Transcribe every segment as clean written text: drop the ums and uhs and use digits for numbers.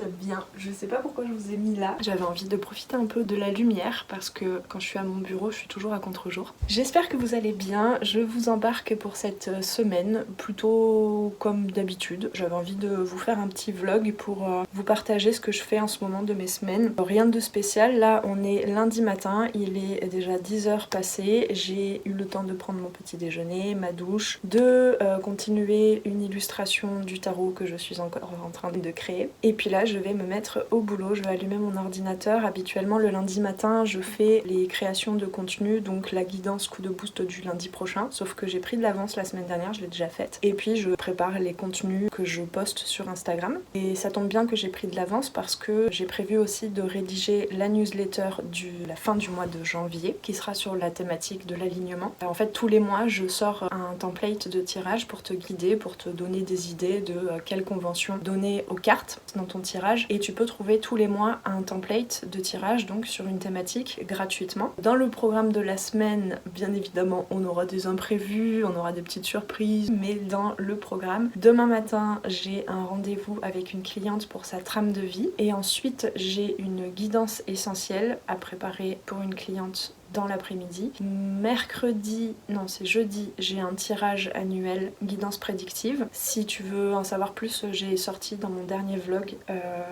bien. Je sais pas pourquoi je vous ai mis là. J'avais envie de profiter un peu de la lumière parce que quand je suis à mon bureau, je suis toujours à contre-jour. J'espère que vous allez bien. Je vous embarque pour cette semaine, plutôt comme d'habitude. J'avais envie de vous faire un petit vlog pour vous partager ce que je fais en ce moment de mes semaines. Rien de spécial. Là, on est lundi matin. Il est déjà 10h passées. J'ai eu le temps de prendre mon petit déjeuner, ma douche, de continuer une illustration du tarot que je suis encore en train de créer. Et puis là, je vais me mettre au boulot. Je vais allumer mon ordinateur. Habituellement, le lundi matin, je fais les créations de contenu, donc la guidance coup de boost du lundi prochain. Sauf que j'ai pris de l'avance la semaine dernière, je l'ai déjà faite. Et puis, je prépare les contenus que je poste sur Instagram. Et ça tombe bien que j'ai pris de l'avance parce que j'ai prévu aussi de rédiger la newsletter de la fin du mois de janvier, qui sera sur la thématique de l'alignement. En fait, tous les mois, je sors un template de tirage pour te guider, pour te donner des idées de quelle convention donner aux cartes dans ton tirage. Et tu peux trouver tous les mois un template de tirage, donc sur une thématique, gratuitement. Dans le programme de la semaine, bien évidemment, on aura des imprévus, on aura des petites surprises, mais dans le programme, demain matin, j'ai un rendez-vous avec une cliente pour sa trame de vie. Et ensuite, j'ai une guidance essentielle à préparer pour une cliente dans l'après-midi. Mercredi, non c'est jeudi, j'ai un tirage annuel guidance prédictive. Si tu veux en savoir plus, j'ai sorti dans mon dernier vlog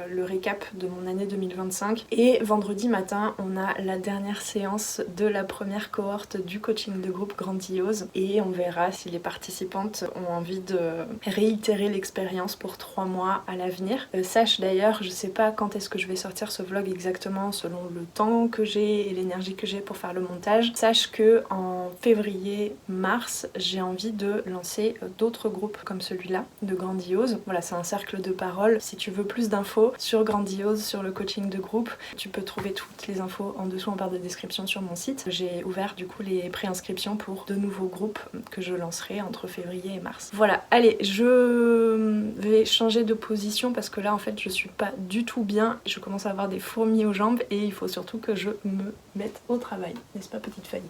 le récap de mon année 2025. Et vendredi matin, on a la dernière séance de la première cohorte du coaching de groupe Grandiose. Et on verra si les participantes ont envie de réitérer l'expérience pour 3 mois à l'avenir. Sache d'ailleurs, je sais pas quand est-ce que je vais sortir ce vlog exactement selon le temps que j'ai et l'énergie que j'ai pour faire le montage. Sache que en février-mars, j'ai envie de lancer d'autres groupes comme celui-là de Grandiose. Voilà, c'est un cercle de parole. Si tu veux plus d'infos sur Grandiose, sur le coaching de groupe, tu peux trouver toutes les infos en dessous en barre de description sur mon site. J'ai ouvert du coup les préinscriptions pour de nouveaux groupes que je lancerai entre février et mars. Voilà, allez, je vais changer de position parce que là en fait je suis pas du tout bien. Je commence à avoir des fourmis aux jambes et il faut surtout que je me mette au travail. N'est-ce pas, petite Fanny?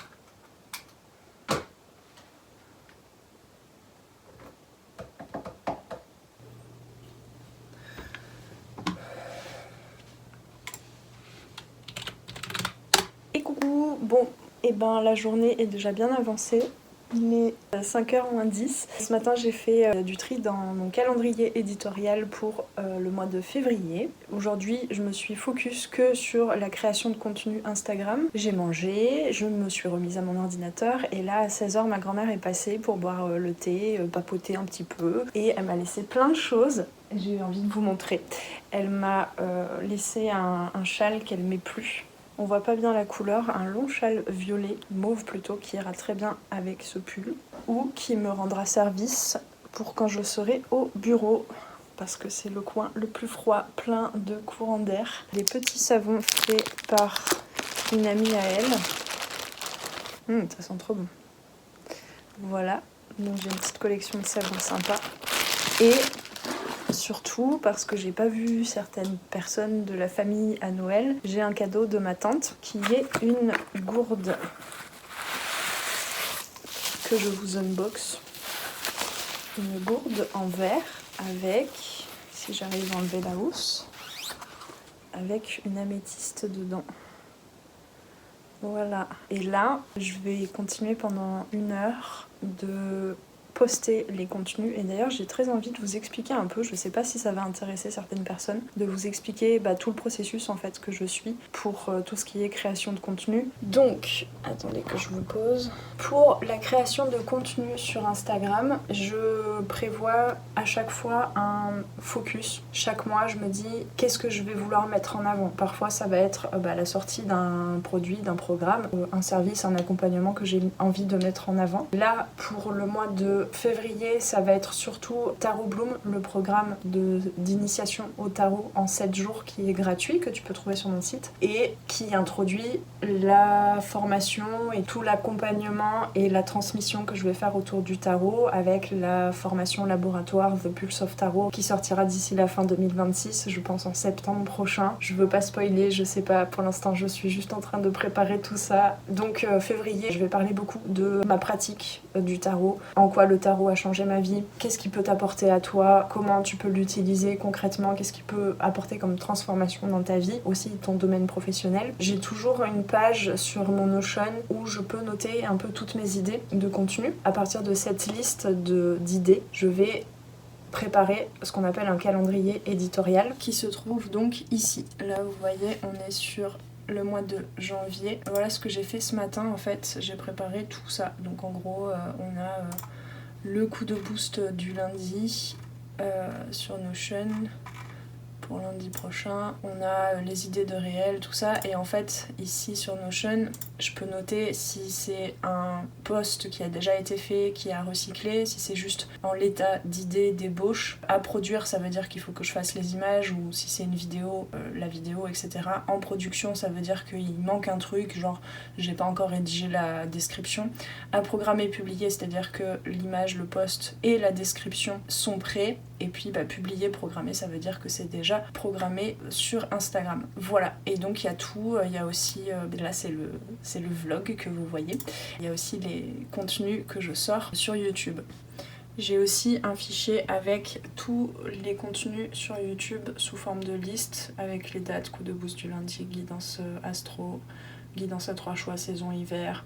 Et coucou. Bon, et ben la journée est déjà bien avancée. Il est 5h moins 10. Ce matin, j'ai fait du tri dans mon calendrier éditorial pour le mois de février. Aujourd'hui, je me suis focus que sur la création de contenu Instagram. J'ai mangé, je me suis remise à mon ordinateur et là, à 16h, ma grand-mère est passée pour boire le thé, papoter un petit peu et elle m'a laissé plein de choses. J'ai eu envie de vous montrer. Elle m'a laissé un châle qu'elle met plus. On voit pas bien la couleur, un long châle violet, mauve plutôt, qui ira très bien avec ce pull, ou qui me rendra service pour quand je serai au bureau, parce que c'est le coin le plus froid, plein de courants d'air. Des petits savons faits par une amie à elle. Ça sent trop bon. Voilà, donc j'ai une petite collection de savons sympas. Et surtout parce que j'ai pas vu certaines personnes de la famille à Noël, j'ai un cadeau de ma tante qui est une gourde que je vous unbox. Une gourde en verre avec, si j'arrive à enlever la housse, avec une améthyste dedans. Voilà. Et là, je vais continuer pendant 1 heure de poster les contenus et d'ailleurs j'ai très envie de vous expliquer un peu, je sais pas si ça va intéresser certaines personnes, de vous expliquer tout le processus en fait que je suis pour tout ce qui est création de contenu. Donc, attendez que je vous pose. Pour la création de contenu sur Instagram, je prévois à chaque fois un focus. Chaque mois, je me dis qu'est-ce que je vais vouloir mettre en avant. Parfois, ça va être la sortie d'un produit, d'un programme, un service, un accompagnement que j'ai envie de mettre en avant. Là, pour le mois de février, ça va être surtout Tarot Bloom, le programme d'initiation au tarot en 7 jours qui est gratuit, que tu peux trouver sur mon site, et qui introduit la formation et tout l'accompagnement et la transmission que je vais faire autour du tarot avec la formation laboratoire The Pulse of Tarot qui sortira d'ici la fin 2026, je pense en septembre prochain. Je veux pas spoiler, je sais pas, pour l'instant je suis juste en train de préparer tout ça. Donc février, je vais parler beaucoup de ma pratique du tarot, en quoi le tarot a changé ma vie, qu'est-ce qui peut t'apporter à toi, comment tu peux l'utiliser concrètement, qu'est-ce qui peut apporter comme transformation dans ta vie, aussi ton domaine professionnel. J'ai toujours une page sur mon Notion où je peux noter un peu toutes mes idées de contenu. À partir de cette liste d'idées, je vais préparer ce qu'on appelle un calendrier éditorial qui se trouve donc ici. Là vous voyez, on est sur le mois de janvier. Voilà ce que j'ai fait ce matin en fait, j'ai préparé tout ça. Donc en gros on a le coup de boost du lundi sur Notion pour lundi prochain. On a les idées de réel, tout ça. Et en fait, ici sur Notion, je peux noter si c'est un post qui a déjà été fait, qui a recyclé, si c'est juste en l'état d'idée, d'ébauche. À produire, ça veut dire qu'il faut que je fasse les images, ou si c'est une vidéo, la vidéo, etc. En production, ça veut dire qu'il manque un truc, genre j'ai pas encore rédigé la description. À programmer, publier, c'est-à-dire que l'image, le post et la description sont prêts. Et puis publier, programmer, ça veut dire que c'est déjà programmé sur Instagram. Voilà, et donc il y a tout, il y a aussi, là c'est le vlog que vous voyez, il y a aussi les contenus que je sors sur YouTube. J'ai aussi un fichier avec tous les contenus sur YouTube sous forme de liste, avec les dates, coup de boost du lundi, guidance astro, guidance à 3 choix, saison hiver,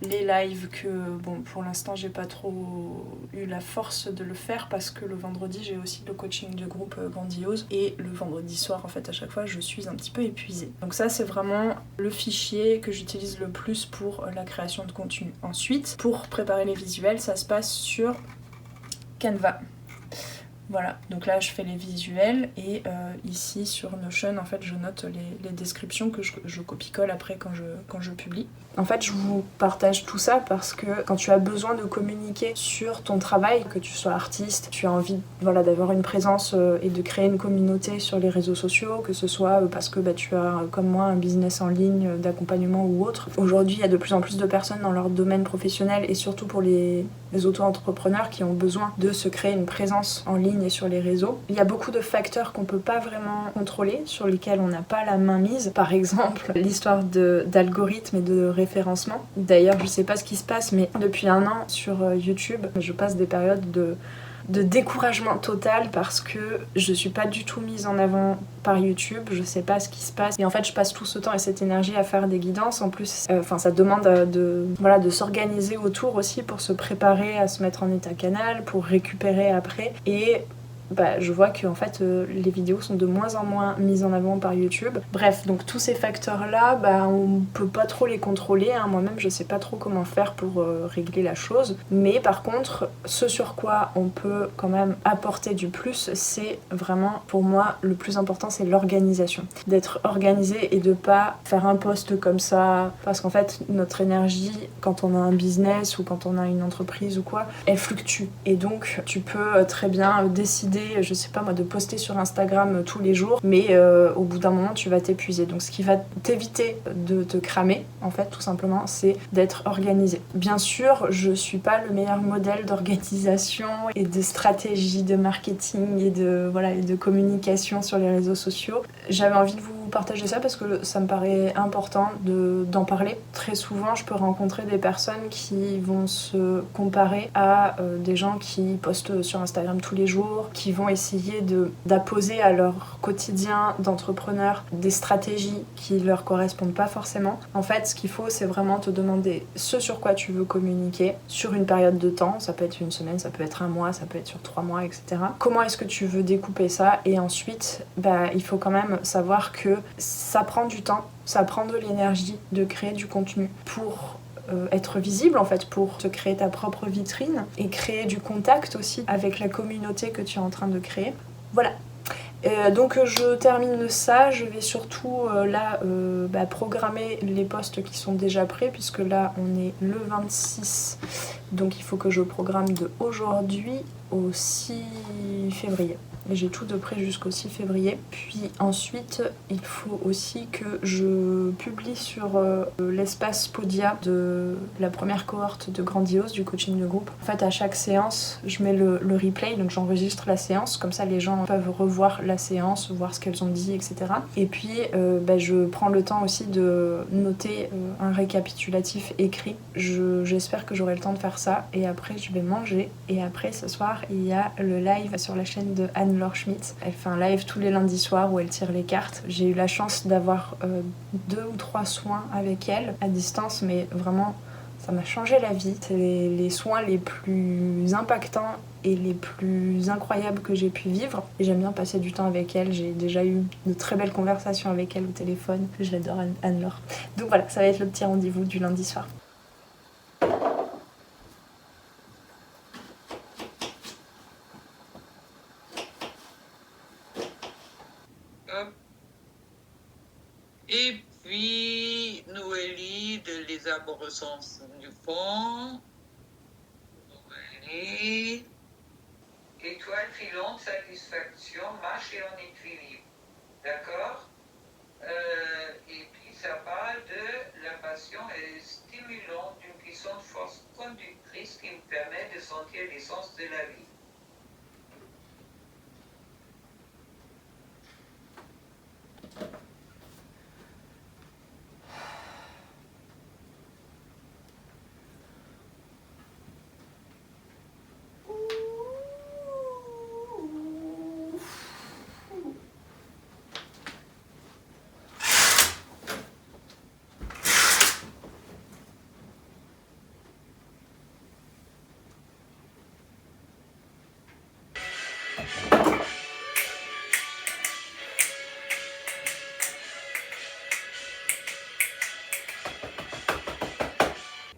les lives que, bon, pour l'instant j'ai pas trop eu la force de le faire parce que le vendredi j'ai aussi le coaching de groupe Grandiose et le vendredi soir en fait à chaque fois je suis un petit peu épuisée. Donc ça c'est vraiment le fichier que j'utilise le plus pour la création de contenu. Ensuite, pour préparer les visuels, ça se passe sur Canva. Voilà, donc là je fais les visuels et ici sur Notion en fait je note les descriptions que je copie-colle après quand je publie. En fait je vous partage tout ça parce que quand tu as besoin de communiquer sur ton travail, que tu sois artiste, tu as envie d'avoir une présence et de créer une communauté sur les réseaux sociaux, que ce soit parce que tu as comme moi un business en ligne d'accompagnement ou autre. Aujourd'hui il y a de plus en plus de personnes dans leur domaine professionnel et surtout pour les auto-entrepreneurs qui ont besoin de se créer une présence en ligne et sur les réseaux. Il y a beaucoup de facteurs qu'on peut pas vraiment contrôler, sur lesquels on n'a pas la main mise. Par exemple, l'histoire d'algorithmes et de référencement. D'ailleurs, je sais pas ce qui se passe, mais depuis un an sur YouTube, je passe des périodes de découragement total parce que je suis pas du tout mise en avant par YouTube, je sais pas ce qui se passe et en fait je passe tout ce temps et cette énergie à faire des guidances. En plus ça demande de s'organiser autour aussi pour se préparer à se mettre en état canal, pour récupérer après et je vois que en fait les vidéos sont de moins en moins mises en avant par YouTube. Bref, donc tous ces facteurs-là, on peut pas trop les contrôler, hein. Moi-même je sais pas trop comment faire pour régler la chose. Mais par contre, ce sur quoi on peut quand même apporter du plus, c'est vraiment pour moi le plus important, c'est l'organisation. D'être organisé et de pas faire un post comme ça, parce qu'en fait notre énergie, quand on a un business ou quand on a une entreprise ou quoi, elle fluctue. Et donc tu peux très bien décider, je sais pas moi, de poster sur Instagram tous les jours, mais au bout d'un moment tu vas t'épuiser. Donc ce qui va t'éviter de te cramer en fait tout simplement, c'est d'être organisé. Bien sûr je suis pas le meilleur modèle d'organisation et de stratégie de marketing et de communication sur les réseaux sociaux. J'avais envie de vous partager ça parce que ça me paraît important d'en parler. Très souvent je peux rencontrer des personnes qui vont se comparer à des gens qui postent sur Instagram tous les jours, qui vont essayer d'apposer à leur quotidien d'entrepreneur des stratégies qui leur correspondent pas forcément. En fait ce qu'il faut c'est vraiment te demander ce sur quoi tu veux communiquer sur une période de temps, ça peut être une semaine, ça peut être un mois, ça peut être sur 3 mois, etc. Comment est-ce que tu veux découper ça et ensuite il faut quand même savoir que ça prend du temps, ça prend de l'énergie de créer du contenu pour être visible en fait, pour te créer ta propre vitrine et créer du contact aussi avec la communauté que tu es en train de créer. Voilà. Donc je termine ça, je vais surtout programmer les posts qui sont déjà prêts puisque là on est le 26, donc il faut que je programme de aujourd'hui au 6 février. J'ai tout de près jusqu'au 6 février. Puis ensuite, il faut aussi que je publie sur l'espace Podia de la première cohorte de Grandiose, du coaching de groupe. En fait, à chaque séance, je mets le replay, donc j'enregistre la séance. Comme ça, les gens peuvent revoir la séance, voir ce qu'elles ont dit, etc. Et puis, je prends le temps aussi de noter un récapitulatif écrit. J'espère que j'aurai le temps de faire ça et après je vais manger. Et après ce soir il y a le live sur la chaîne de Anne-Laure Schmitt. Elle fait un live tous les lundis soirs où elle tire les cartes. J'ai eu la chance d'avoir 2 ou 3 soins avec elle à distance, mais vraiment ça m'a changé la vie. C'est les soins les plus impactants et les plus incroyables que j'ai pu vivre. Et j'aime bien passer du temps avec elle. J'ai déjà eu de très belles conversations avec elle au téléphone. Je l'adore, Anne-Laure. Donc voilà, ça va être le petit rendez-vous du lundi soir. Et puis, Noélie de Les Arborescences du Fond. Noélie. Étoile filante, satisfaction, marche et en équilibre. D'accord. Et puis, ça parle de la passion est stimulante d'une puissante force conductrice qui me permet de sentir l'essence de la vie.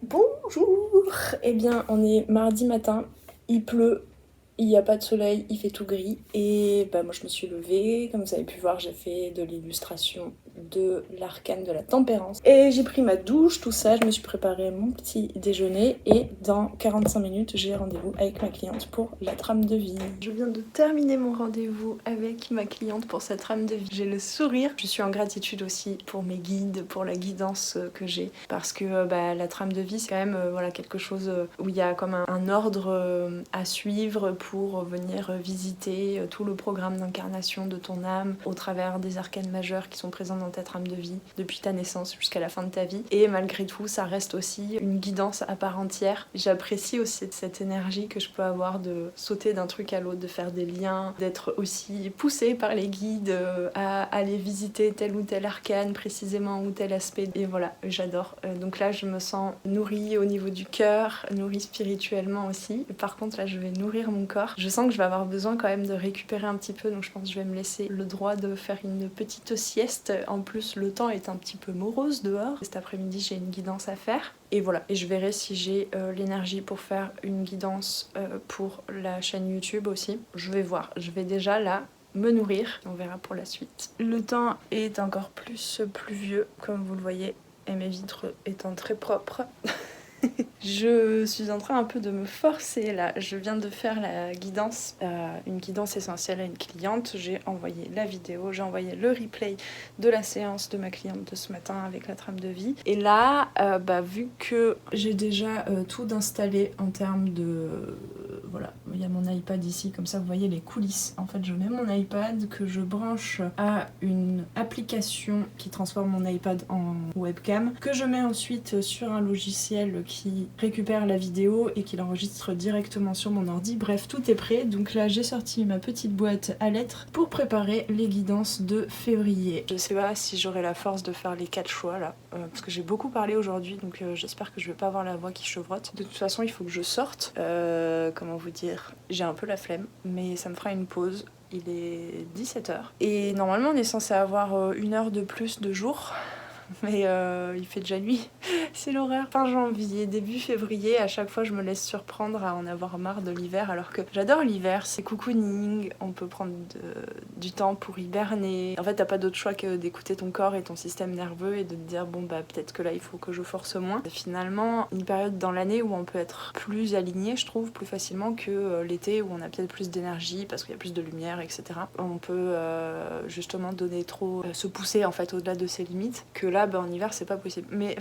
Bonjour. Eh bien, on est mardi matin, il pleut, il n'y a pas de soleil, il fait tout gris. Et bah, moi je me suis levée, comme vous avez pu voir, j'ai fait de l'illustration de l'arcane de la tempérance. Et j'ai pris ma douche, tout ça, je me suis préparé mon petit déjeuner. Et dans 45 minutes, j'ai rendez-vous avec ma cliente pour la trame de vie. Je viens de terminer mon rendez-vous avec ma cliente pour cette trame de vie. J'ai le sourire. Je suis en gratitude aussi pour mes guides, pour la guidance que j'ai. Parce que la trame de vie, c'est quand même voilà, quelque chose où il y a comme un ordre à suivre pour venir visiter tout le programme d'incarnation de ton âme au travers des arcanes majeures qui sont présents dans ta trame de vie depuis ta naissance jusqu'à la fin de ta vie. Et malgré tout, ça reste aussi une guidance à part entière. J'apprécie aussi cette énergie que je peux avoir de sauter d'un truc à l'autre, de faire des liens, d'être aussi poussée par les guides à aller visiter tel ou tel arcane précisément ou tel aspect. Et voilà, j'adore. Donc là, je me sens nourrie au niveau du cœur, nourrie spirituellement aussi. Et par contre, là, je vais nourrir mon corps. Je sens que je vais avoir besoin quand même de récupérer un petit peu, donc je pense que je vais me laisser le droit de faire une petite sieste. En plus, le temps est un petit peu morose dehors. Cet après-midi, j'ai une guidance à faire. Et voilà, et je verrai si j'ai l'énergie pour faire une guidance pour la chaîne YouTube aussi. Je vais voir, je vais déjà là me nourrir, on verra pour la suite. Le temps est encore plus pluvieux, comme vous le voyez, et mes vitres étant très propres. Je suis en train un peu de me forcer là. Je viens de faire la guidance, une guidance essentielle à une cliente. J'ai envoyé la vidéo, j'ai envoyé le replay de la séance de ma cliente de ce matin avec la trame de vie. Et là, vu que j'ai déjà tout d'installé en termes de... voilà, il y a mon iPad ici, comme ça vous voyez les coulisses. En fait, je mets mon iPad que je branche à une application qui transforme mon iPad en webcam, que je mets ensuite sur un logiciel qui récupère la vidéo et qui l'enregistre directement sur mon ordi. Bref, tout est prêt. Donc là, j'ai sorti ma petite boîte à lettres pour préparer les guidances de février. Je sais pas si j'aurai la force de faire les 4 choix là, parce que j'ai beaucoup parlé aujourd'hui, donc j'espère que je vais pas avoir la voix qui chevrotte. De toute façon, il faut que je sorte. Comment vous dire, j'ai un peu la flemme, mais ça me fera une pause. Il est 17h. Et normalement, on est censé avoir 1 heure de plus de jour. Mais il fait déjà nuit, c'est l'horreur. Fin janvier, début février, à chaque fois je me laisse surprendre à en avoir marre de l'hiver, alors que j'adore l'hiver, c'est cocooning, on peut prendre du temps pour hiberner. En fait, t'as pas d'autre choix que d'écouter ton corps et ton système nerveux et de te dire bon peut-être que là il faut que je force moins. C'est finalement une période dans l'année où on peut être plus aligné, je trouve, plus facilement que l'été où on a peut-être plus d'énergie parce qu'il y a plus de lumière, etc. On peut justement donner trop, se pousser en fait au-delà de ses limites, que là en hiver c'est pas possible. Mais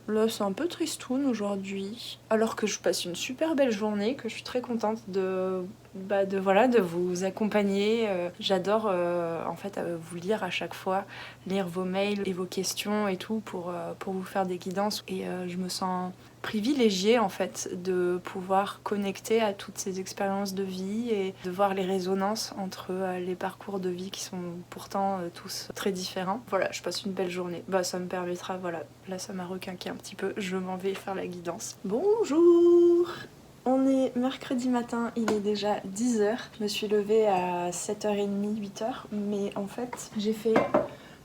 là c'est un peu tristoun aujourd'hui, alors que je passe une super belle journée, que je suis très contente de de vous accompagner. J'adore en fait vous lire à chaque fois, lire vos mails et vos questions et tout pour vous faire des guidances. Et je me sens privilégiée en fait de pouvoir connecter à toutes ces expériences de vie et de voir les résonances entre les parcours de vie qui sont pourtant tous très différents. Voilà, je passe une belle journée. Ça me permettra, voilà, là ça m'a requinqué un petit peu, je m'en vais faire la guidance. Bonjour! On est mercredi matin, il est déjà 10h. Je me suis levée à 7h30, 8h, mais en fait j'ai fait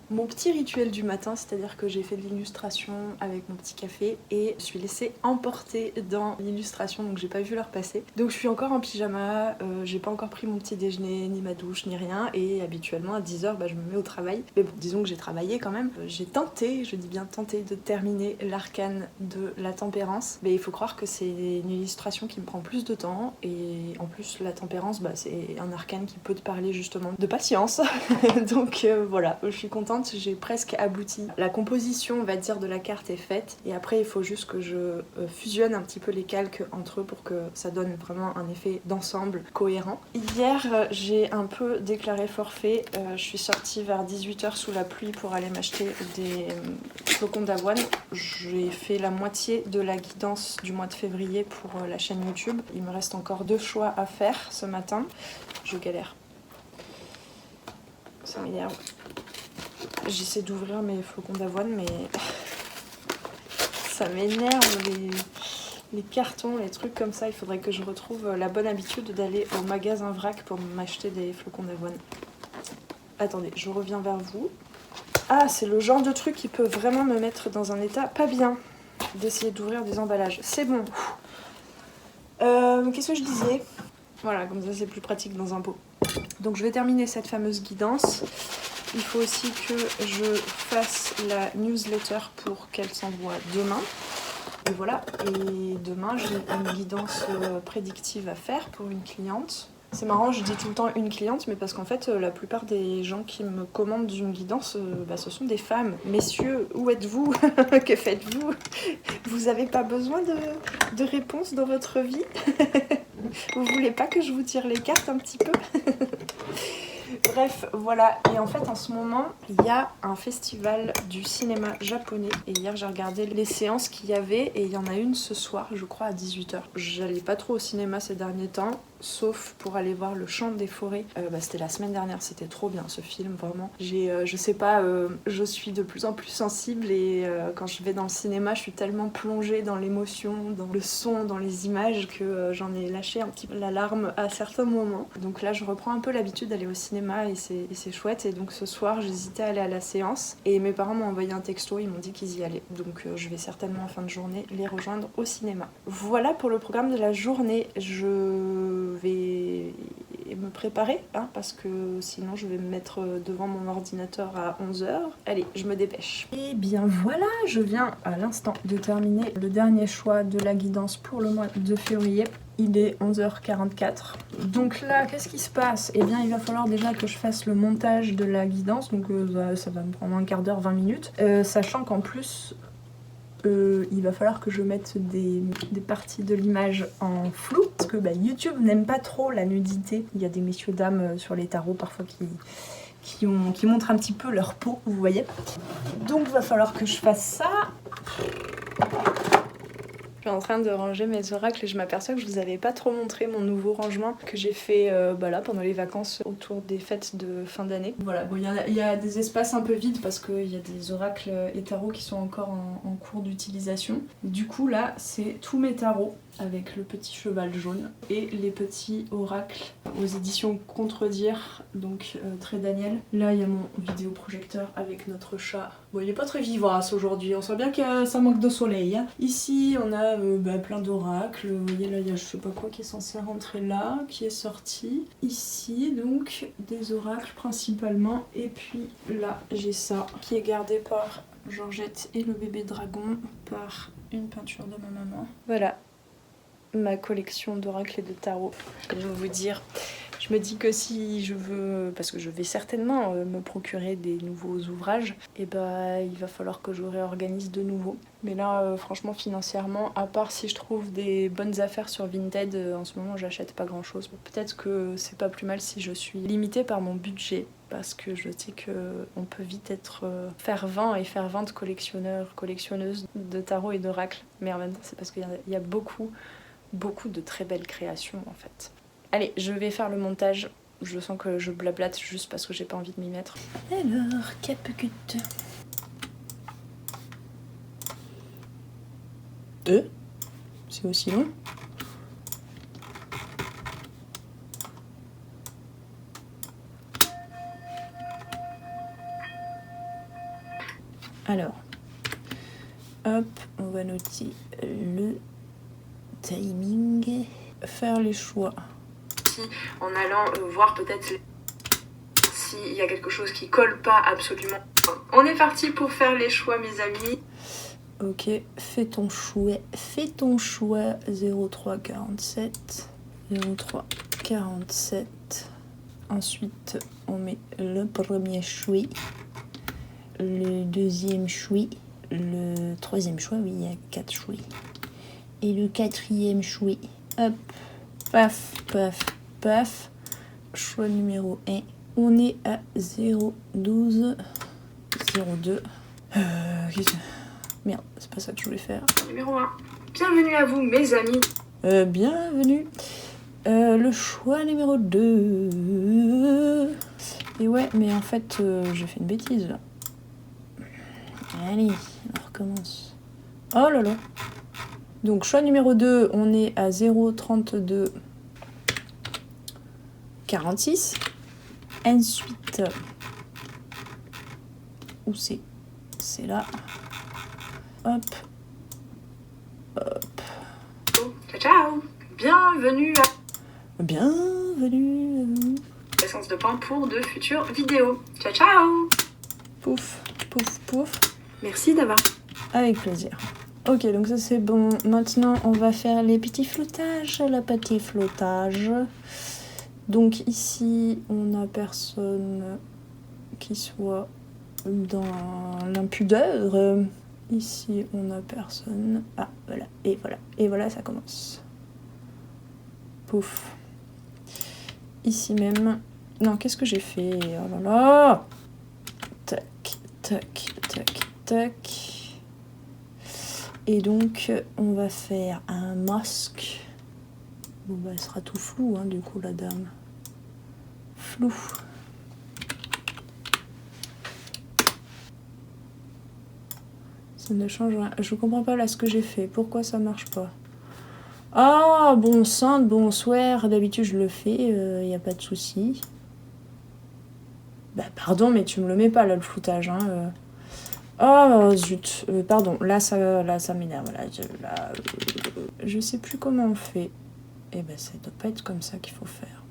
mon petit rituel du matin, c'est-à-dire que j'ai fait de l'illustration avec mon petit café et je suis laissée emporter dans l'illustration, donc j'ai pas vu l'heure passer. Donc je suis encore en pyjama, j'ai pas encore pris mon petit déjeuner, ni ma douche, ni rien, et habituellement à 10h je me mets au travail. Mais bon, disons que j'ai travaillé quand même. J'ai tenté, je dis bien tenté, de terminer l'arcane de la tempérance, mais il faut croire que c'est une illustration qui me prend plus de temps, et en plus la tempérance, c'est un arcane qui peut te parler justement de patience. Donc voilà, je suis contente. J'ai presque abouti. La composition, on va dire, de la carte est faite. Et après, il faut juste que je fusionne un petit peu les calques entre eux pour que ça donne vraiment un effet d'ensemble cohérent. Hier, j'ai un peu déclaré forfait. Je suis sortie vers 18h sous la pluie pour aller m'acheter des flocons d'avoine. J'ai fait la moitié de la guidance du mois de février pour la chaîne YouTube. Il me reste encore 2 choix à faire ce matin. Je galère. Ça m'énerve. J'essaie d'ouvrir mes flocons d'avoine, mais ça m'énerve les cartons, les trucs comme ça. Il faudrait que je retrouve la bonne habitude d'aller au magasin vrac pour m'acheter des flocons d'avoine. Attendez, je reviens vers vous. Ah, c'est le genre de truc qui peut vraiment me mettre dans un état pas bien d'essayer d'ouvrir des emballages. C'est bon. Qu'est-ce que je disais? Voilà, comme ça c'est plus pratique dans un pot. Donc je vais terminer cette fameuse guidance. Il faut aussi que je fasse la newsletter pour qu'elle s'envoie demain. Et voilà, et demain j'ai une guidance prédictive à faire pour une cliente. C'est marrant, je dis tout le temps une cliente, mais parce qu'en fait la plupart des gens qui me commandent une guidance, ce sont des femmes. Messieurs, où êtes-vous? Que faites-vous? Vous n'avez pas besoin de réponse dans votre vie? Vous voulez pas que je vous tire les cartes un petit peu? Bref, voilà. Et en fait, en ce moment, il y a un festival du cinéma japonais. Et hier, j'ai regardé les séances qu'il y avait. Et il y en a une ce soir, je crois, à 18h. J'allais pas trop au cinéma ces derniers temps, sauf pour aller voir Le Chant des Forêts. C'était la semaine dernière, c'était trop bien ce film, vraiment. Je sais pas, je suis de plus en plus sensible. Et quand je vais dans le cinéma, je suis tellement plongée dans l'émotion, dans le son, dans les images, que j'en ai lâché un petit peu la larme à certains moments. Donc là, je reprends un peu l'habitude d'aller au cinéma. Et c'est chouette. Et donc ce soir, j'hésitais à aller à la séance. Et mes parents m'ont envoyé un texto, ils m'ont dit qu'ils y allaient. Donc je vais certainement en fin de journée les rejoindre au cinéma. Voilà pour le programme de la journée. Je vais me préparer, parce que sinon je vais me mettre devant mon ordinateur à 11h. Allez, je me dépêche. Et bien voilà, je viens à l'instant de terminer le dernier choix de la guidance pour le mois de février. Il est 11h44. Donc là, qu'est-ce qui se passe? Eh bien, il va falloir déjà que je fasse le montage de la guidance. Donc ça va me prendre un quart d'heure, 20 minutes. Sachant qu'en plus, il va falloir que je mette des parties de l'image en flou. Parce que YouTube n'aime pas trop la nudité. Il y a des messieurs dames sur les tarots parfois qui montrent un petit peu leur peau, vous voyez. Donc il va falloir que je fasse ça. Je suis en train de ranger mes oracles et je m'aperçois que je vous avais pas trop montré mon nouveau rangement que j'ai fait là pendant les vacances autour des fêtes de fin d'année. Voilà, bon, il y a des espaces un peu vides parce qu'il y a des oracles et tarots qui sont encore en cours d'utilisation. Du coup là, c'est tous mes tarots avec le petit cheval jaune et les petits oracles aux éditions Contredire, donc très Daniel. Là il y a mon vidéoprojecteur avec notre chat. Bon, il est pas très vivace aujourd'hui, on sent bien que ça manque de soleil. Ici on a plein d'oracles, vous voyez là il y a je sais pas quoi qui est censé rentrer là, qui est sorti. Ici donc des oracles principalement, et puis là j'ai ça qui est gardé par Georgette et le bébé dragon par une peinture de ma maman. Voilà. ma collection d'oracles et de tarot. Comme je vais vous dire, je me dis que si je veux, parce que je vais certainement me procurer des nouveaux ouvrages, et bah il va falloir que je réorganise de nouveau. Mais là franchement financièrement, à part si je trouve des bonnes affaires sur Vinted, en ce moment j'achète pas grand chose. Peut-être que c'est pas plus mal si je suis limitée par mon budget, parce que je sais qu'on peut vite être fervent et fervente collectionneur, collectionneuse de tarot et d'oracles. Mais en même temps c'est parce qu'il y a beaucoup de très belles créations en fait. Allez, je vais faire le montage. Je sens que je blablate juste parce que j'ai pas envie de m'y mettre. Alors, capcut. C'est aussi long. Alors, hop, on va noter le timing. Faire les choix. En allant voir peut-être s'il y a quelque chose qui colle pas absolument. On est parti pour faire les choix, mes amis. Ok, fais ton choix 0347. 0347. Ensuite, on met le premier choix, le deuxième choix, le troisième choix, oui, il y a 4 choix. Et le quatrième choix. Hop, paf, paf, paf. Choix numéro 1. On est à 012 02. Merde, c'est pas ça que je voulais faire. Numéro 1. Bienvenue à vous, mes amis. Bienvenue. Le choix numéro 2. Et ouais, mais en fait, j'ai fait une bêtise là. Allez, on recommence. Oh là là. Donc choix numéro 2, on est à 0,32 46. Ensuite, où c'est? C'est là. Hop. Hop. Ciao, ciao. Bienvenue à l'essence de pain pour de futures vidéos. Ciao, ciao. Pouf, pouf, pouf. Merci d'avoir. Avec plaisir. Ok, donc ça c'est bon. Maintenant, on va faire les petits flottages. Le petit flottage. Donc ici, on n'a personne qui soit dans l'impudeur. Ici, on n'a personne. Ah, voilà. Et voilà. Et voilà, ça commence. Pouf. Ici même. Non, qu'est-ce que j'ai fait? Oh là là. Tac, tac, tac, tac. Et donc, on va faire un masque. Bon, bah, elle sera tout flou, hein, du coup, la dame. Flou. Ça ne change rien. Je comprends pas là ce que j'ai fait. Pourquoi ça marche pas? Ah, bon sang, bonsoir. D'habitude, je le fais. Y a pas de souci. Bah, pardon, mais tu me le mets pas, là, le floutage, hein. Oh zut, pardon, là ça m'énerve, je sais plus comment on fait. Et ben ça doit pas être comme ça qu'il faut faire.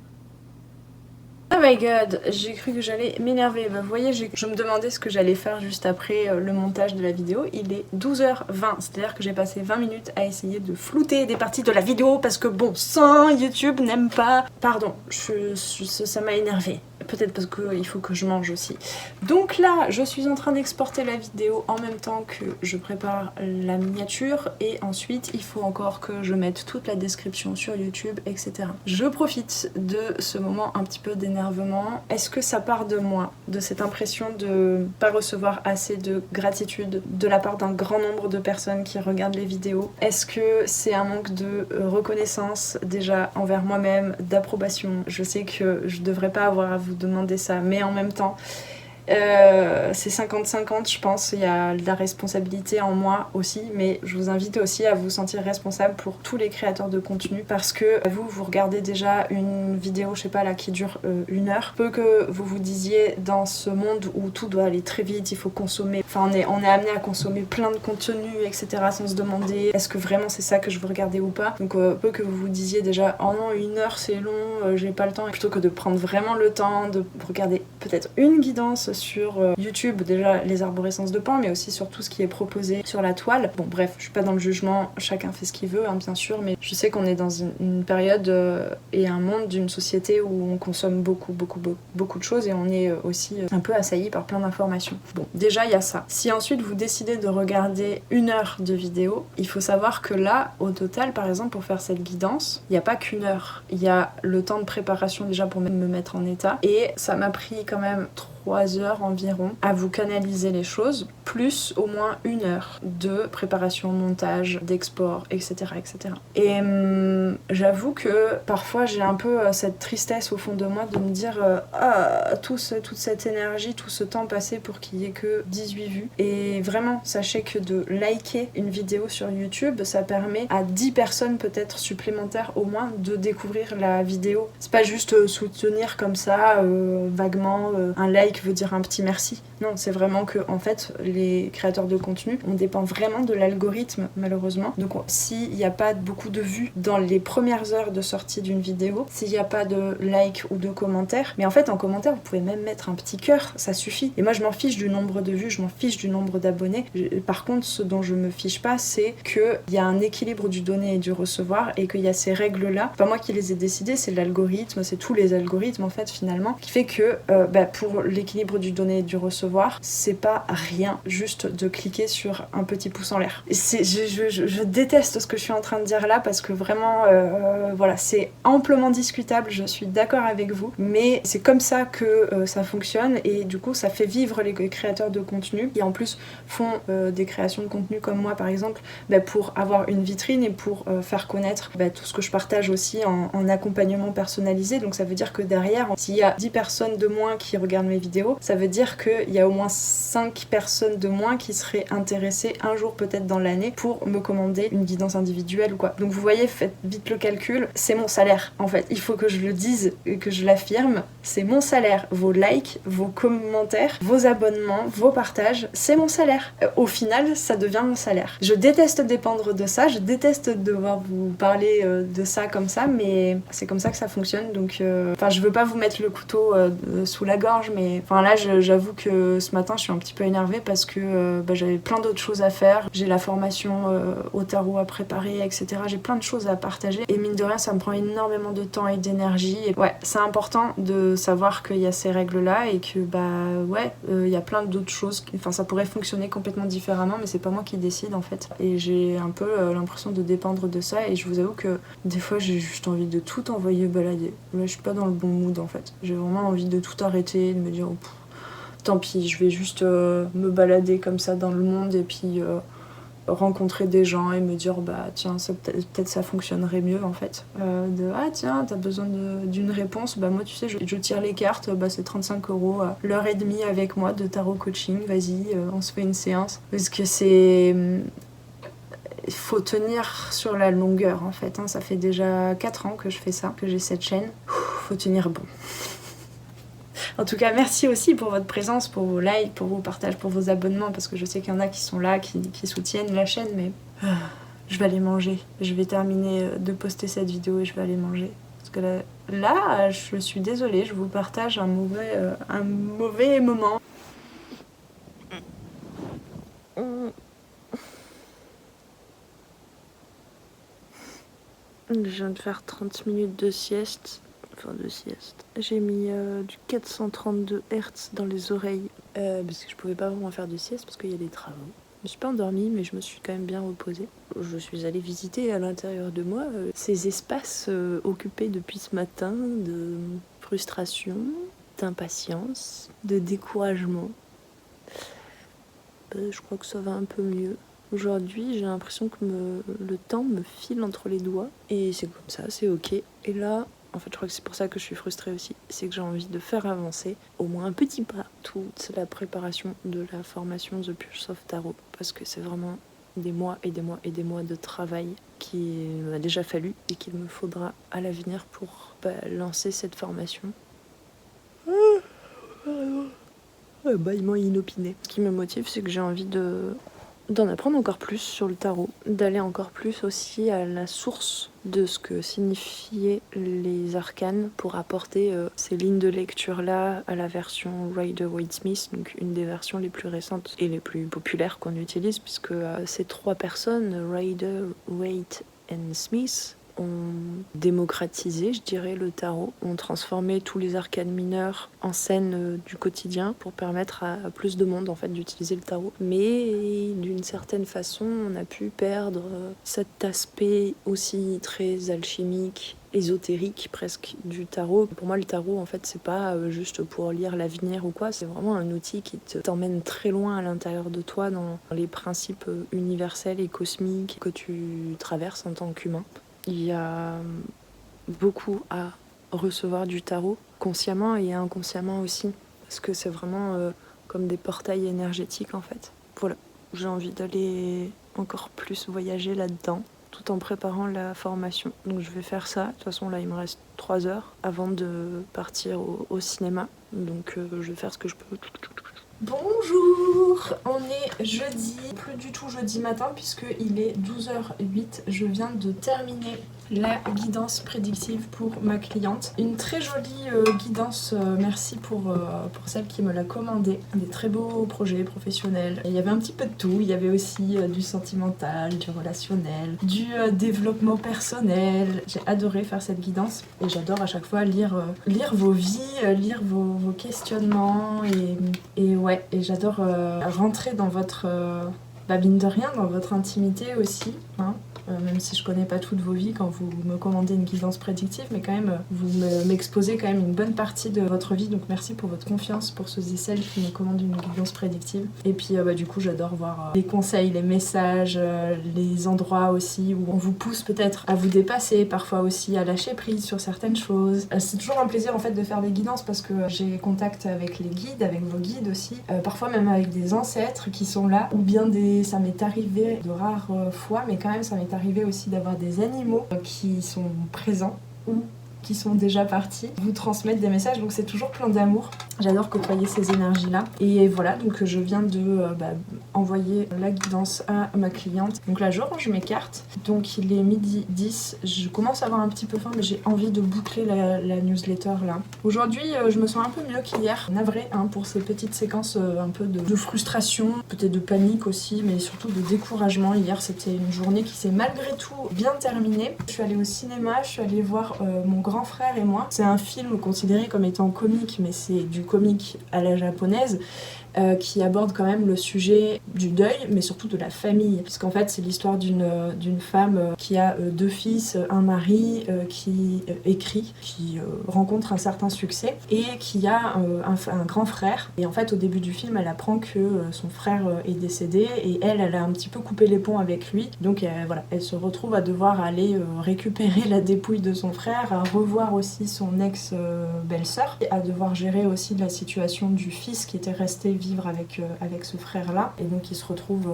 Oh my god, j'ai cru que j'allais m'énerver. Bah, vous voyez, je me demandais ce que j'allais faire juste après le montage de la vidéo. Il est 12h20, c'est-à-dire que j'ai passé 20 minutes à essayer de flouter des parties de la vidéo parce que bon sang, YouTube n'aime pas. Pardon, ça m'a énervé. Peut-être parce qu'il faut que je mange aussi. Donc là, je suis en train d'exporter la vidéo en même temps que je prépare la miniature. Et ensuite, il faut encore que je mette toute la description sur YouTube, etc. Je profite de ce moment un petit peu d'énervement. Est-ce que ça part de moi, de cette impression de pas recevoir assez de gratitude de la part d'un grand nombre de personnes qui regardent les vidéos? Est-ce que c'est un manque de reconnaissance déjà envers moi-même, d'approbation? Je sais que je devrais pas avoir à vous demander ça, mais en même temps c'est 50-50, je pense. Il y a de la responsabilité en moi aussi, mais je vous invite aussi à vous sentir responsable pour tous les créateurs de contenu, parce que vous regardez déjà une vidéo, je sais pas là, qui dure 1 heure. Peu que vous vous disiez, dans ce monde où tout doit aller très vite, il faut consommer, enfin on est amené à consommer plein de contenu, etc., sans se demander est-ce que vraiment c'est ça que je veux regarder ou pas. Donc peu que vous vous disiez déjà oh non, 1 heure c'est long, j'ai pas le temps, plutôt que de prendre vraiment le temps de regarder peut-être une guidance sur YouTube, déjà les arborescences de Pan, mais aussi sur tout ce qui est proposé sur la toile. Bon bref, je suis pas dans le jugement, chacun fait ce qu'il veut, hein, bien sûr, mais je sais qu'on est dans une période et un monde d'une société où on consomme beaucoup de choses et on est aussi un peu assailli par plein d'informations. Bon, déjà il y a ça. Si ensuite vous décidez de regarder 1 heure de vidéo, il faut savoir que là, au total, par exemple, pour faire cette guidance, il n'y a pas qu'1 heure. Il y a le temps de préparation déjà pour me mettre en état et ça m'a pris quand même 3 heures environ à vous canaliser les choses, plus au moins 1 heure de préparation, montage, d'export, etc. etc. Et j'avoue que parfois j'ai un peu cette tristesse au fond de moi de me dire toute cette énergie, tout ce temps passé pour qu'il y ait que 18 vues. Et vraiment, sachez que de liker une vidéo sur YouTube, ça permet à 10 personnes peut-être supplémentaires au moins de découvrir la vidéo. C'est pas juste soutenir comme ça, vaguement, un like veut dire un petit merci. Non, c'est vraiment que en fait, les créateurs de contenu, on dépend vraiment de l'algorithme, malheureusement. Donc s'il n'y a pas beaucoup de vues dans les premières heures de sortie d'une vidéo, s'il n'y a pas de like ou de commentaires, mais en fait en commentaire vous pouvez même mettre un petit cœur, ça suffit. Et moi je m'en fiche du nombre de vues, je m'en fiche du nombre d'abonnés. Par contre, ce dont je me fiche pas, c'est qu'il y a un équilibre du donner et du recevoir et qu'il y a ces règles-là. C'est pas moi qui les ai décidées, c'est l'algorithme, c'est tous les algorithmes en fait finalement, qui fait que pour l'équilibre du donner et du recevoir, c'est pas rien juste de cliquer sur un petit pouce en l'air. Je déteste ce que je suis en train de dire là parce que vraiment voilà, c'est amplement discutable, je suis d'accord avec vous, mais c'est comme ça que ça fonctionne et du coup ça fait vivre les créateurs de contenu qui en plus font des créations de contenu comme moi par exemple, pour avoir une vitrine et pour faire connaître tout ce que je partage aussi en accompagnement personnalisé. Donc ça veut dire que derrière, s'il y a 10 personnes de moins qui regardent mes vidéos, ça veut dire qu'il y a au moins 5 personnes de moins qui seraient intéressées un jour peut-être dans l'année pour me commander une guidance individuelle ou quoi. Donc vous voyez, faites vite le calcul, c'est mon salaire en fait. Il faut que je le dise et que je l'affirme, c'est mon salaire. Vos likes, vos commentaires, vos abonnements, vos partages, c'est mon salaire. Au final, ça devient mon salaire. Je déteste dépendre de ça, je déteste devoir vous parler de ça comme ça, mais c'est comme ça que ça fonctionne. Donc je veux pas vous mettre le couteau sous la gorge, mais là j'avoue que ce matin je suis un petit peu énervée parce que j'avais plein d'autres choses à faire. J'ai la formation au tarot à préparer, etc. J'ai plein de choses à partager et mine de rien ça me prend énormément de temps et d'énergie. Et ouais, c'est important de savoir qu'il y a ces règles là et que il y a plein d'autres choses. Ça pourrait fonctionner complètement différemment, mais c'est pas moi qui décide en fait. Et j'ai un peu l'impression de dépendre de ça et je vous avoue que des fois j'ai juste envie de tout envoyer balader. Là je suis pas dans le bon mood en fait. J'ai vraiment envie de tout arrêter, de me dire tant pis, je vais juste me balader comme ça dans le monde et puis rencontrer des gens et me dire tiens, peut-être ça fonctionnerait mieux en fait. Tiens, t'as besoin d'une réponse, moi tu sais, je tire les cartes, c'est 35 €, l'heure et demie avec moi de tarot coaching, vas-y, on se fait une séance. Parce que c'est... Il faut tenir sur la longueur en fait, ça fait déjà 4 ans que je fais ça, que j'ai cette chaîne. Faut tenir bon. En tout cas, merci aussi pour votre présence, pour vos likes, pour vos partages, pour vos abonnements, parce que je sais qu'il y en a qui sont là, qui soutiennent la chaîne, mais je vais aller manger. Je vais terminer de poster cette vidéo et je vais aller manger. Parce que là je suis désolée, je vous partage un mauvais moment. Je viens de faire 30 minutes de sieste. J'ai mis du 432 Hz dans les oreilles parce que je pouvais pas vraiment faire de sieste parce qu'il y a des travaux. Je me suis pas endormie, mais je me suis quand même bien reposée. Je suis allée visiter à l'intérieur de moi ces espaces occupés depuis ce matin de frustration, d'impatience, de découragement. Je crois que ça va un peu mieux. Aujourd'hui, j'ai l'impression que le temps me file entre les doigts et c'est comme ça, c'est ok. Et là, en fait, je crois que c'est pour ça que je suis frustrée aussi. C'est que j'ai envie de faire avancer au moins un petit pas toute la préparation de la formation The Pulse of Tarot. Parce que c'est vraiment des mois et des mois et des mois de travail qu'il m'a déjà fallu et qu'il me faudra à l'avenir pour lancer cette formation. Bâillement inopiné. Ce qui me motive, c'est que j'ai envie de d'en apprendre encore plus sur le tarot, d'aller encore plus aussi à la source de ce que signifiaient les arcanes pour apporter ces lignes de lecture-là à la version Rider-Waite-Smith, donc une des versions les plus récentes et les plus populaires qu'on utilise, puisque ces 3 personnes, Rider, Waite et Smith, ont démocratisé, je dirais, le tarot, ont transformé tous les arcanes mineurs en scène du quotidien pour permettre à plus de monde en fait d'utiliser le tarot. Mais d'une certaine façon, on a pu perdre cet aspect aussi très alchimique, ésotérique presque du tarot. Pour moi, le tarot, en fait, c'est pas juste pour lire l'avenir ou quoi, c'est vraiment un outil qui t'emmène très loin à l'intérieur de toi dans les principes universels et cosmiques que tu traverses en tant qu'humain. Il y a beaucoup à recevoir du tarot, consciemment et inconsciemment aussi, parce que c'est vraiment comme des portails énergétiques en fait. Voilà, j'ai envie d'aller encore plus voyager là-dedans, tout en préparant la formation. Donc je vais faire ça. De toute façon là il me reste 3 heures avant de partir au cinéma, donc je vais faire ce que je peux. Bonjour, on est jeudi, plus du tout jeudi matin puisqu'il est 12h08, je viens de terminer la guidance prédictive pour ma cliente. Une très jolie guidance, merci pour celle qui me l'a commandée. Des très beaux projets professionnels. Et il y avait un petit peu de tout, il y avait aussi du sentimental, du relationnel, du développement personnel. J'ai adoré faire cette guidance et j'adore à chaque fois lire vos vies, lire vos questionnements et ouais, et j'adore rentrer dans votre, mine de rien, dans votre intimité aussi, hein. Même si je connais pas toutes vos vies quand vous me commandez une guidance prédictive, mais quand même vous m'exposez quand même une bonne partie de votre vie, donc merci pour votre confiance pour ceux et celles qui me commandent une guidance prédictive. Et puis du coup j'adore voir les conseils, les messages, les endroits aussi où on vous pousse peut-être à vous dépasser, parfois aussi à lâcher prise sur certaines choses. C'est toujours un plaisir en fait de faire des guidances parce que j'ai contact avec les guides, avec vos guides aussi, parfois même avec des ancêtres qui sont là, ou bien ça m'est arrivé de rares fois, mais quand même ça m'est arrivé aussi d'avoir des animaux qui sont présents ou qui sont déjà partis, vous transmettre des messages, donc c'est toujours plein d'amour. J'adore côtoyer ces énergies-là. Et voilà, donc je viens de envoyer la guidance à ma cliente. Donc là, je range mes cartes. Donc il est 12h10. Je commence à avoir un petit peu faim, mais j'ai envie de boucler la newsletter là. Aujourd'hui, je me sens un peu mieux qu'hier. Navrée pour ces petites séquences un peu de frustration, peut-être de panique aussi, mais surtout de découragement. Hier, c'était une journée qui s'est malgré tout bien terminée. Je suis allée au cinéma, je suis allée voir mon grand frère et moi. C'est un film considéré comme étant comique, mais c'est du comique à la japonaise, qui aborde quand même le sujet du deuil, mais surtout de la famille. Puisqu'en fait, c'est l'histoire d'une femme qui a 2 fils, un mari, qui écrit, qui rencontre un certain succès, et qui a un grand frère. Et en fait, au début du film, elle apprend que son frère est décédé, et elle a un petit peu coupé les ponts avec lui. Donc voilà, elle se retrouve à devoir aller récupérer la dépouille de son frère, à revoir aussi son ex-belle-sœur, et à devoir gérer aussi la situation du fils qui était resté vivre avec ce frère-là, et donc il se retrouve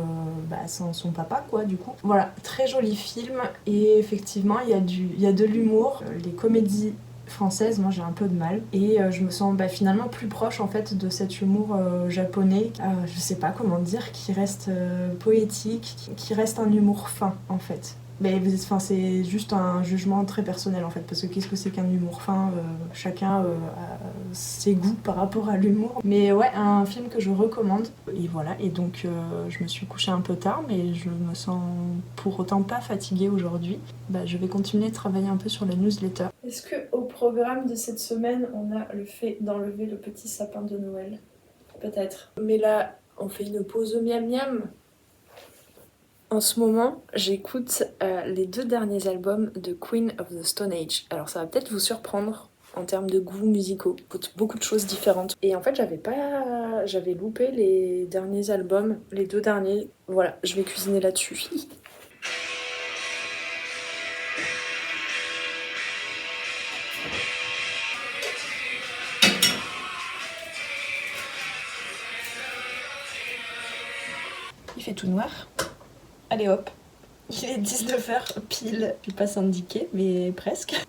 sans son papa, quoi, du coup. Voilà, très joli film, et effectivement, il y a de l'humour. Les comédies françaises, moi j'ai un peu de mal, et je me sens finalement plus proche en fait de cet humour japonais, je sais pas comment dire, qui reste poétique, qui reste un humour fin en fait. Mais c'est juste un jugement très personnel en fait, parce que qu'est-ce que c'est qu'un humour fin, chacun a ses goûts par rapport à l'humour. Mais ouais, un film que je recommande. Et voilà, et donc je me suis couchée un peu tard, mais je me sens pour autant pas fatiguée aujourd'hui. Je vais continuer de travailler un peu sur la newsletter. Est-ce qu'au programme de cette semaine, on a le fait d'enlever le petit sapin de Noël? Peut-être. Mais là, on fait une pause miam miam. En ce moment, j'écoute les 2 derniers albums de Queen of the Stone Age. Alors ça va peut-être vous surprendre en termes de goûts musicaux, beaucoup de choses différentes. Et en fait, j'avais loupé les derniers albums, les 2 derniers. Voilà, je vais cuisiner là-dessus. Il fait tout noir. Allez hop, il est 19h pile. Je suis pas syndiquée, mais presque.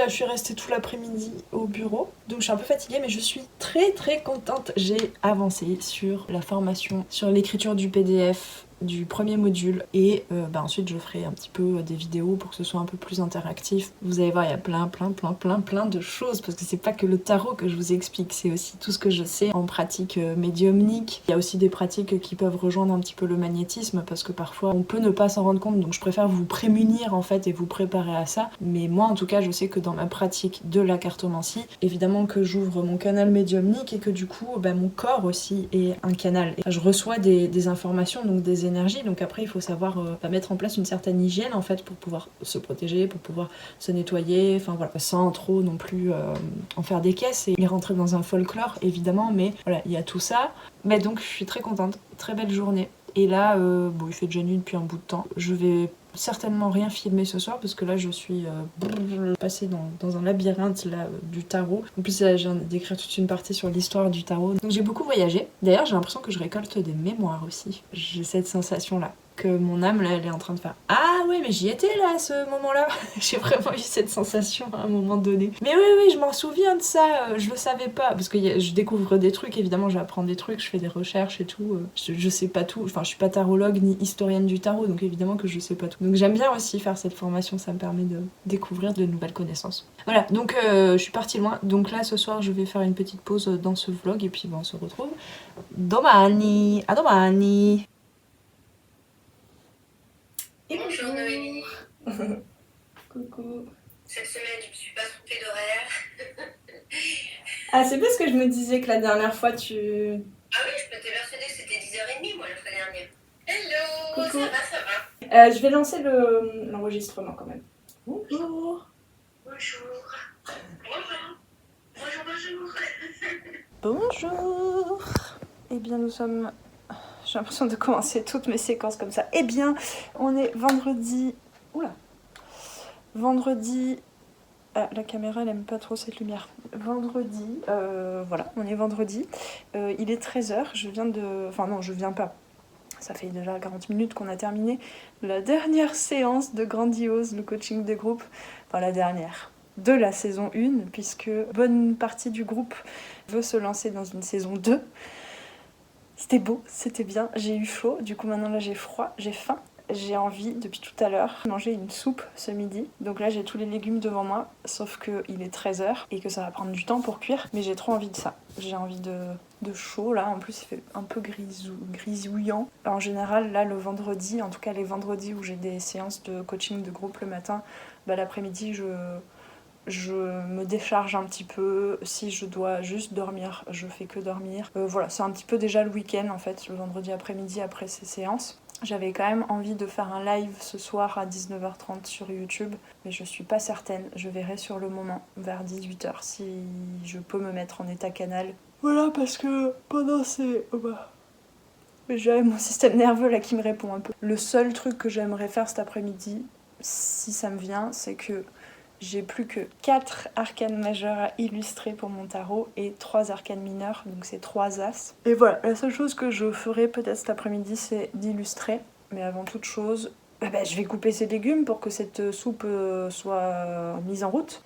je suis restée tout l'après-midi au bureau, donc je suis un peu fatiguée, mais je suis très très contente. J'ai avancé sur la formation, sur l'écriture du PDF du premier module et ensuite je ferai un petit peu des vidéos pour que ce soit un peu plus interactif. Vous allez voir, il y a plein de choses parce que c'est pas que le tarot que je vous explique, c'est aussi tout ce que je sais en pratique médiumnique. Il y a aussi des pratiques qui peuvent rejoindre un petit peu le magnétisme parce que parfois on peut ne pas s'en rendre compte, donc je préfère vous prémunir en fait et vous préparer à ça. Mais moi en tout cas je sais que dans ma pratique de la cartomancie, évidemment que j'ouvre mon canal médiumnique et que du coup mon corps aussi est un canal. Et je reçois des informations, donc des énergie, donc après il faut savoir mettre en place une certaine hygiène en fait pour pouvoir se protéger, pour pouvoir se nettoyer, enfin voilà, sans trop non plus en faire des caisses et rentrer dans un folklore évidemment, mais voilà, il y a tout ça. Mais donc je suis très contente, très belle journée. Et là, il fait déjà nuit depuis un bout de temps. Je vais certainement rien filmer ce soir parce que là je suis passée dans un labyrinthe là, du tarot. En plus je viens d'écrire toute une partie sur l'histoire du tarot. Donc j'ai beaucoup voyagé. D'ailleurs j'ai l'impression que je récolte des mémoires aussi. J'ai cette sensation là. Que mon âme là elle est en train de faire ah ouais mais j'y étais là à ce moment là. J'ai vraiment eu cette sensation à un moment donné, mais oui je m'en souviens de ça, je le savais pas parce que je découvre des trucs, évidemment j'apprends des trucs, je fais des recherches et tout, je sais pas tout, enfin je suis pas tarologue ni historienne du tarot donc évidemment que je sais pas tout, donc j'aime bien aussi faire cette formation, ça me permet de découvrir de nouvelles connaissances. Voilà, donc je suis partie loin, donc là ce soir je vais faire une petite pause dans ce vlog et puis on se retrouve domani, à domani. Bonjour Noémie. Coucou. Cette semaine, je me suis pas trompée d'horaire. Ah, c'est parce que je me disais que la dernière fois tu... Ah oui, je m'étais persuadée que c'était 10h30 moi la fois dernière. Hello, Coucou. ça va. Je vais lancer l'enregistrement quand même. Bonjour. Bonjour. Bonjour. Bonjour. Eh bien nous sommes... J'ai l'impression de commencer toutes mes séquences comme ça. Eh bien, on est vendredi... Oula. Vendredi... Ah, la caméra, elle aime pas trop cette lumière. Vendredi, voilà, on est vendredi. Il est 13h, je viens de... Enfin non, je viens pas. Ça fait déjà 40 minutes qu'on a terminé la dernière séance de Grandiose, le coaching de groupe. Enfin, la dernière de la saison 1, puisque bonne partie du groupe veut se lancer dans une saison 2. C'était beau, c'était bien, j'ai eu chaud, du coup maintenant là j'ai froid, j'ai faim. J'ai envie, depuis tout à l'heure, de manger une soupe ce midi. Donc là, j'ai tous les légumes devant moi, sauf qu'il est 13h et que ça va prendre du temps pour cuire. Mais j'ai trop envie de ça. J'ai envie de chaud, là. En plus, il fait un peu grisouillant. En général, là, le vendredi, en tout cas les vendredis où j'ai des séances de coaching de groupe le matin, l'après-midi, je me décharge un petit peu. Si je dois juste dormir, je fais que dormir. Voilà, c'est un petit peu déjà le week-end, en fait, le vendredi après-midi après ces séances. J'avais quand même envie de faire un live ce soir à 19h30 sur YouTube, mais je suis pas certaine. Je verrai sur le moment, vers 18h, si je peux me mettre en état canal. Voilà, parce que pendant ces... J'ai mon système nerveux là qui me répond un peu. Le seul truc que j'aimerais faire cet après-midi, si ça me vient, c'est que j'ai plus que 4 arcanes majeures à illustrer pour mon tarot et 3 arcanes mineures, donc c'est 3 as. Et voilà, la seule chose que je ferai peut-être cet après-midi, c'est d'illustrer. Mais avant toute chose, je vais couper ces légumes pour que cette soupe soit mise en route.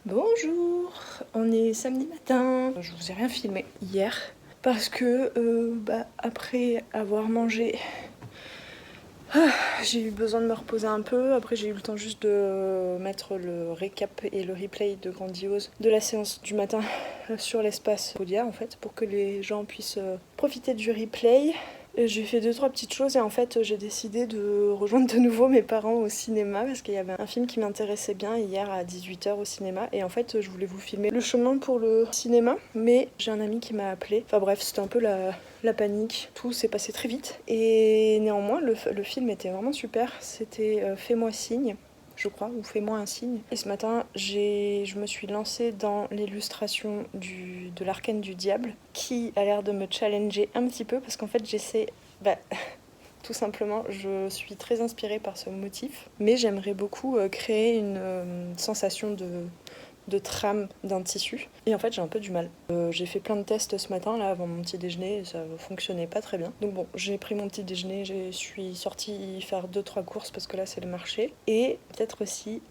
Bonjour, on est samedi matin. Je vous ai rien filmé hier parce que après avoir mangé, j'ai eu besoin de me reposer un peu. Après j'ai eu le temps juste de mettre le récap et le replay de Grandiose de la séance du matin sur l'espace Podia en fait pour que les gens puissent profiter du replay. J'ai fait 2-3 petites choses et en fait j'ai décidé de rejoindre de nouveau mes parents au cinéma parce qu'il y avait un film qui m'intéressait bien hier à 18h au cinéma et en fait je voulais vous filmer le chemin pour le cinéma mais j'ai un ami qui m'a appelé. Enfin bref, c'était un peu la panique, tout s'est passé très vite et néanmoins le film était vraiment super. C'était Fais-moi signe, je crois, ou Fais-moi un signe. Et ce matin, je me suis lancée dans l'illustration de l'arcane du diable, qui a l'air de me challenger un petit peu, parce qu'en fait, tout simplement, je suis très inspirée par ce motif, mais j'aimerais beaucoup créer une sensation de trame d'un tissu. Et en fait, j'ai un peu du mal. J'ai fait plein de tests ce matin, là, avant mon petit déjeuner, et ça fonctionnait pas très bien. Donc bon, j'ai pris mon petit déjeuner, je suis sortie faire 2-3 courses, parce que là, c'est le marché. Et peut-être aussi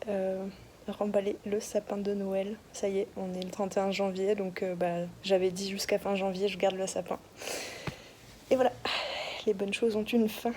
remballer le sapin de Noël. Ça y est, on est le 31 janvier, donc j'avais dit jusqu'à fin janvier, je garde le sapin. Et voilà, les bonnes choses ont une fin.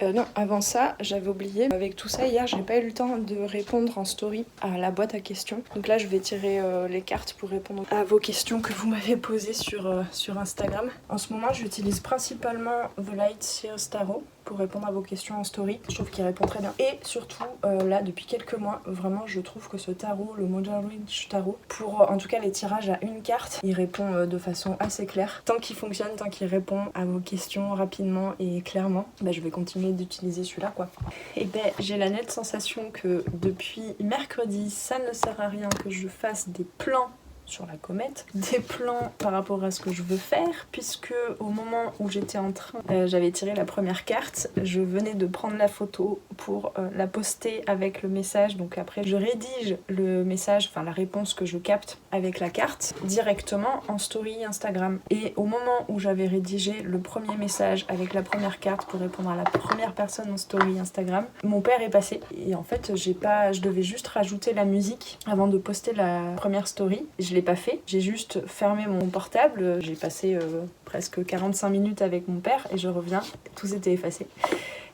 Non, avant ça, j'avais oublié. Avec tout ça, hier, j'ai pas eu le temps de répondre en story à la boîte à questions. Donc là, je vais tirer les cartes pour répondre à vos questions que vous m'avez posées sur Instagram. En ce moment, j'utilise principalement The Light Seers Tarot pour répondre à vos questions en story. Je trouve qu'il répond très bien. Et surtout, là, depuis quelques mois, vraiment, je trouve que ce tarot, le Modern Witch Tarot, pour en tout cas les tirages à une carte, il répond de façon assez claire. Tant qu'il fonctionne, tant qu'il répond à vos questions rapidement et clairement, je vais continuer d'utiliser celui-là, quoi. Et j'ai la nette sensation que depuis mercredi, ça ne sert à rien que je fasse des plans sur la comète, des plans par rapport à ce que je veux faire, puisque au moment où j'étais en train, j'avais tiré la première carte, je venais de prendre la photo pour la poster avec le message, donc après je rédige le message, enfin la réponse que je capte avec la carte, directement en story Instagram. Et au moment où j'avais rédigé le premier message avec la première carte pour répondre à la première personne en story Instagram, mon père est passé, et en fait je devais juste rajouter la musique avant de poster la première story. Je l'ai pas fait, j'ai juste fermé mon portable, j'ai passé presque 45 minutes avec mon père et je reviens, tout s'était effacé.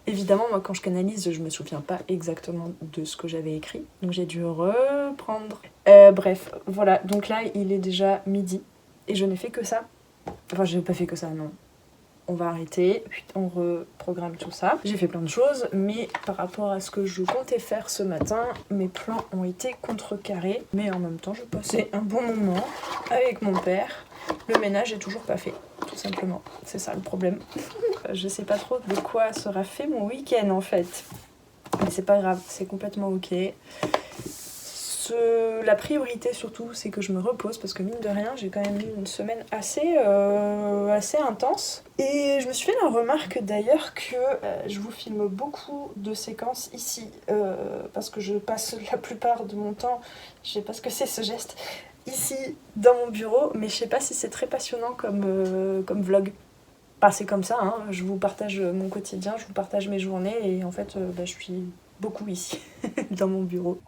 Évidemment, moi quand je canalise, je me souviens pas exactement de ce que j'avais écrit, donc j'ai dû reprendre. Bref, voilà, donc là il est déjà midi et je n'ai fait que ça. Enfin, j'ai pas fait que ça, non. On va arrêter, puis on reprogramme tout ça. J'ai fait plein de choses, mais par rapport à ce que je comptais faire ce matin, mes plans ont été contrecarrés. Mais en même temps, je passais un bon moment avec mon père. Le ménage est toujours pas fait, tout simplement. C'est ça le problème. Je sais pas trop de quoi sera fait mon week-end en fait. Mais c'est pas grave, c'est complètement ok. La priorité surtout, c'est que je me repose parce que mine de rien, j'ai quand même eu une semaine assez intense. Et je me suis fait la remarque d'ailleurs que je vous filme beaucoup de séquences ici parce que je passe la plupart de mon temps, je sais pas ce que c'est ce geste, ici dans mon bureau, mais je sais pas si c'est très passionnant comme vlog. C'est comme ça, hein. Je vous partage mon quotidien, je vous partage mes journées et en fait je suis beaucoup ici dans mon bureau.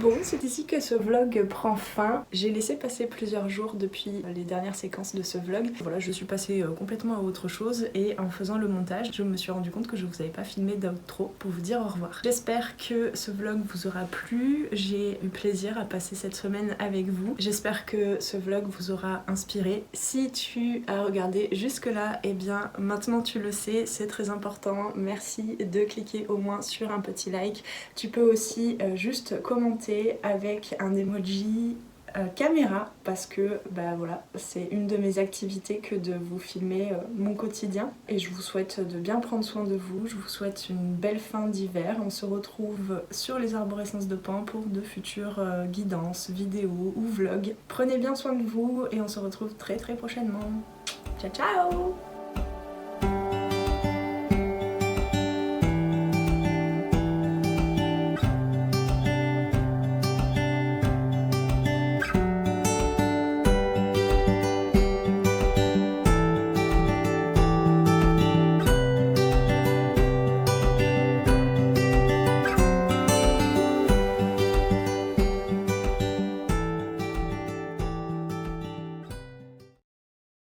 Bon, c'est ici que ce vlog prend fin. J'ai laissé passer plusieurs jours depuis les dernières séquences de ce vlog. Voilà, je suis passée complètement à autre chose et en faisant le montage, je me suis rendu compte que je vous avais pas filmé d'outro pour vous dire au revoir. J'espère que ce vlog vous aura plu. J'ai eu plaisir à passer cette semaine avec vous. J'espère que ce vlog vous aura inspiré. Si tu as regardé jusque là, eh bien maintenant tu le sais, c'est très important. Merci de cliquer au moins sur un petit like. Tu peux aussi juste commenter avec un emoji caméra parce que bah voilà, c'est une de mes activités que de vous filmer mon quotidien et je vous souhaite de bien prendre soin de vous. Je vous souhaite une belle fin d'hiver. On se retrouve sur les arborescences de Pan pour de futures guidances, vidéos ou vlogs. Prenez bien soin de vous et on se retrouve très prochainement. Ciao ciao.